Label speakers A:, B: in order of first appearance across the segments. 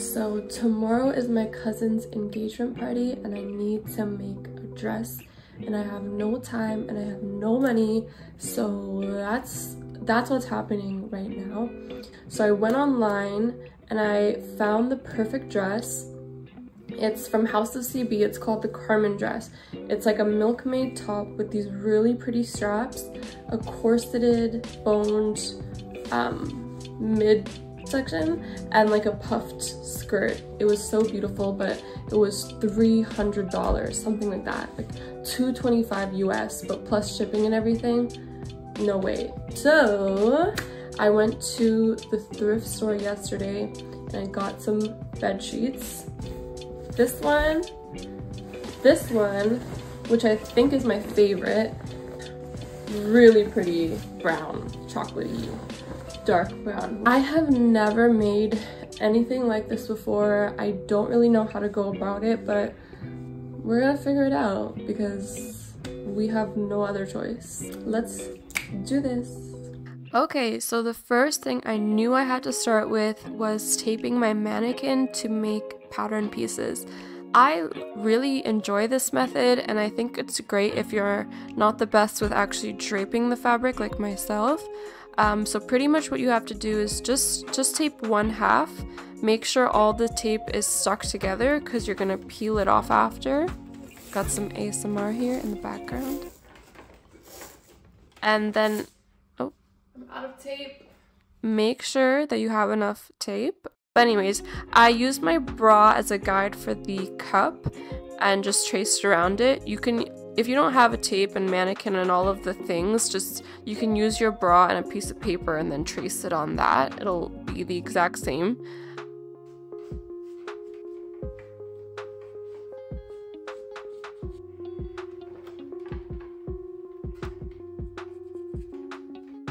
A: So tomorrow is my cousin's engagement party and I need to make a dress and I have no time and I have no money, so that's what's happening right now. So I went online and I found the perfect dress. It's from House of CB. It's called the Carmen dress. It's like a Milkmaid top with these really pretty straps, a corseted boned mid section, and like a puffed skirt. It was so beautiful, but it was $300, something like that, like $225 US, but plus shipping and everything, no way. So I went to the thrift store yesterday and I got some bed sheets. This one, which I think is my favorite, really pretty brown, chocolatey, dark brown. I have never made anything like this before. I don't really know how to go about it, but we're gonna figure it out because we have no other choice. Let's do this. Okay, so the first thing I knew I had to start with was taping my mannequin to make pattern pieces. I really enjoy this method and I think it's great if you're not the best with actually draping the fabric like myself. So pretty much what you have to do is just tape one half. Make sure all the tape is stuck together because you're gonna peel it off after. Got some ASMR here in the background. And then, oh, I'm out of tape. Make sure that you have enough tape. But anyways, I used my bra as a guide for the cup and just traced around it. You can, if you don't have a tape and mannequin and all of the things, you can use your bra and a piece of paper and then trace it on that. It'll be the exact same.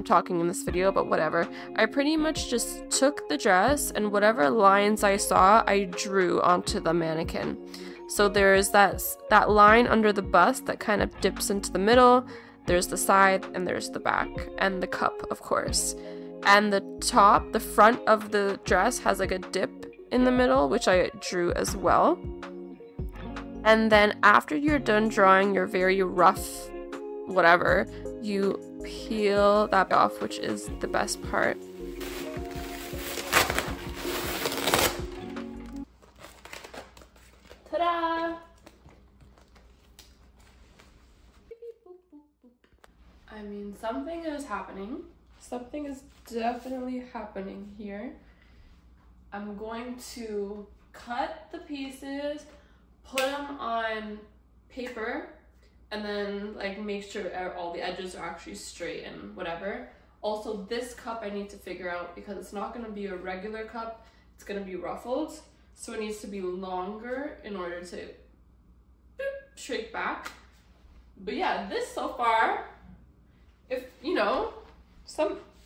A: Talking in this video, but whatever. I pretty much just took the dress and whatever lines I saw, I drew onto the mannequin. So there's that line under the bust that kind of dips into the middle, there's the side, and there's the back, and the cup, of course. And the top, the front of the dress has like a dip in the middle, which I drew as well. And then after you're done drawing your very rough whatever, you peel that off, which is the best part. Ta-da! I mean, something is happening. Something is definitely happening here. I'm going to cut the pieces, put them on paper, and then like make sure all the edges are actually straight and whatever. Also, this cup I need to figure out because it's not going to be a regular cup, it's going to be ruffled, so it needs to be longer in order to shrink back. But yeah, this so far, if you know,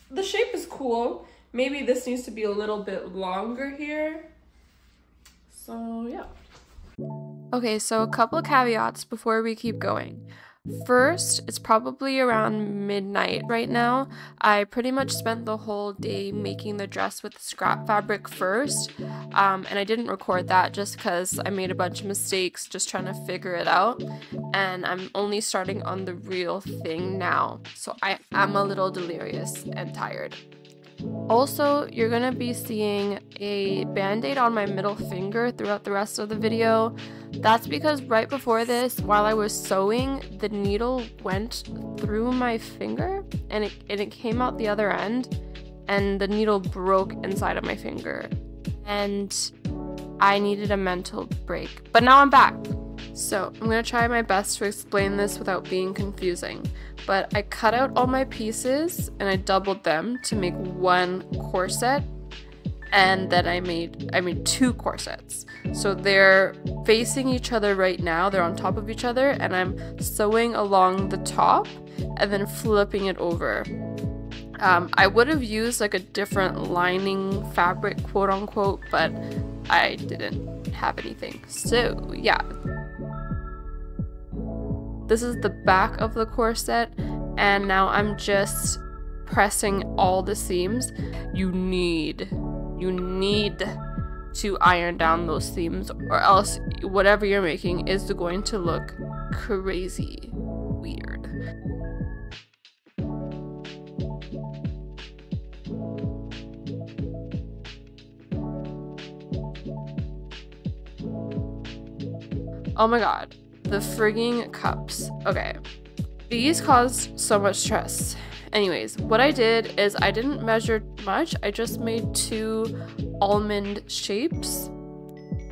A: the shape is cool. Maybe this needs to be a little bit longer here. So yeah. Okay, so a couple of caveats before we keep going. First, it's probably around midnight right now. I pretty much spent the whole day making the dress with scrap fabric first, and I didn't record that just because I made a bunch of mistakes just trying to figure it out, and I'm only starting on the real thing now, so I am a little delirious and tired. Also, you're gonna be seeing a band-aid on my middle finger throughout the rest of the video. That's because right before this, while I was sewing, the needle went through my finger and it came out the other end, and the needle broke inside of my finger. And I needed a mental break. But now I'm back. So I'm gonna try my best to explain this without being confusing. But I cut out all my pieces and I doubled them to make one corset, and then I made two corsets. So they're facing each other right now, they're on top of each other, and I'm sewing along the top and then flipping it over. I would have used like a different lining fabric, quote unquote, but I didn't have anything. So yeah. This is the back of the corset, and now I'm just pressing all the seams. You need to iron down those seams, or else whatever you're making is going to look crazy weird. Oh my god, the frigging cups. Okay, these caused so much stress. Anyways, what I did is I didn't measure much. I just made 2 almond shapes.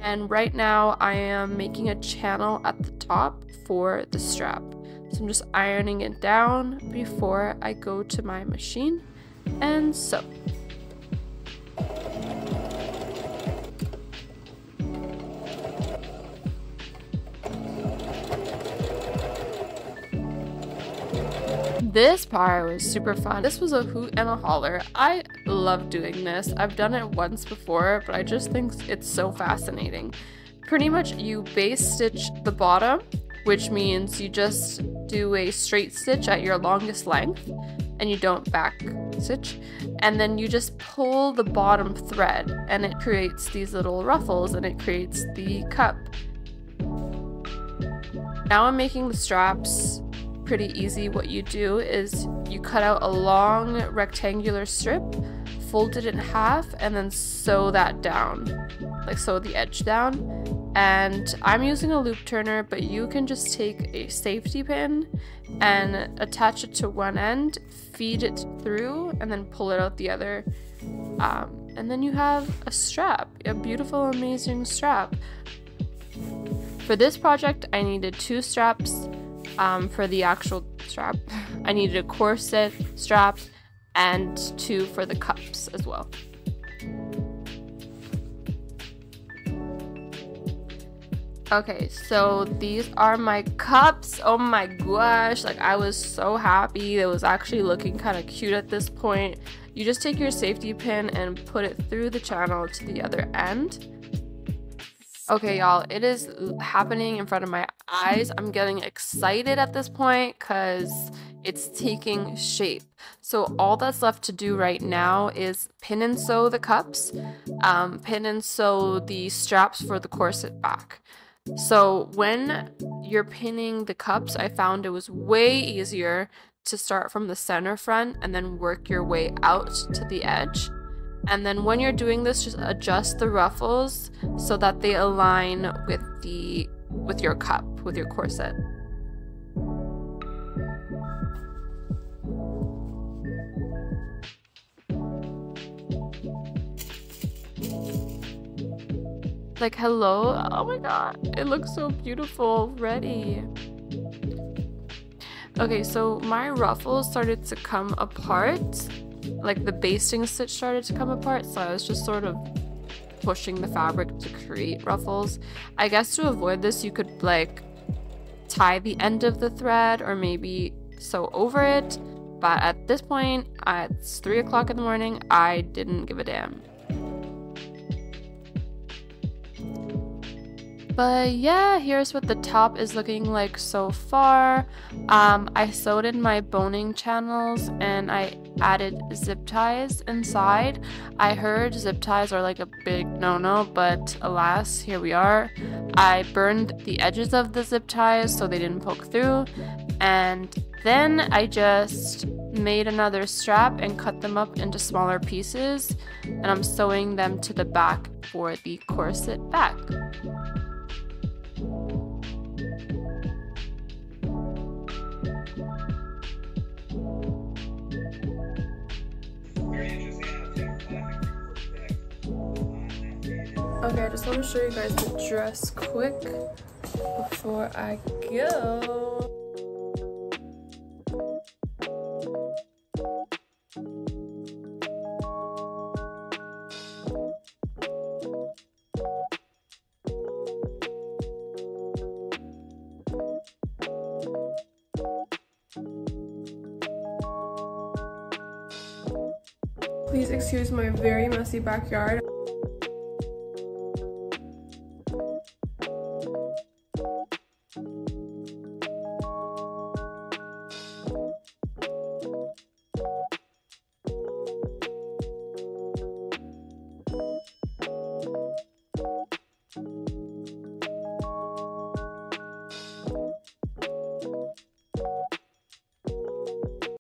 A: And right now I am making a channel at the top for the strap. So I'm just ironing it down before I go to my machine and sew. This part was super fun. This was a hoot and a holler. I love doing this. I've done it once before, but I just think it's so fascinating. Pretty much you base stitch the bottom, which means you just do a straight stitch at your longest length and you don't back stitch, and then you just pull the bottom thread and it creates these little ruffles and it creates the cup. Now I'm making the straps. Pretty easy. What you do is you cut out a long rectangular strip, fold it in half, and then sew that down, like sew the edge down. And I'm using a loop turner, but you can just take a safety pin and attach it to one end, feed it through, and then pull it out the other, and then you have a strap, a beautiful, amazing strap. For this project I needed 2 straps. For the actual strap, I needed a corset strap and 2 for the cups as well. Okay, so these are my cups. Oh my gosh, like I was so happy. It was actually looking kind of cute at this point. You just take your safety pin and put it through the channel to the other end. Okay, y'all, it is happening in front of my eyes. I'm getting excited at this point because it's taking shape. So all that's left to do right now is pin and sew the cups, pin and sew the straps for the corset back. So when you're pinning the cups, I found it was way easier to start from the center front and then work your way out to the edge. And then when you're doing this, just adjust the ruffles so that they align with your cup, with your corset. Like, hello? Oh my god, it looks so beautiful already. Okay, so my ruffles started to come apart. Like the basting stitch started to come apart, so I was just sort of pushing the fabric to create ruffles. I guess to avoid this you could like tie the end of the thread or maybe sew over it, but at this point it's 3 o'clock in the morning. I didn't give a damn. But yeah, here's what the top is looking like so far. I sewed in my boning channels and I added zip ties inside. I heard zip ties are like a big no-no, but alas, here we are. I burned the edges of the zip ties so they didn't poke through, and then I just made another strap and cut them up into smaller pieces, and I'm sewing them to the back for the corset back. Okay, I just want to show you guys the dress quick before I go. Please excuse my very messy backyard.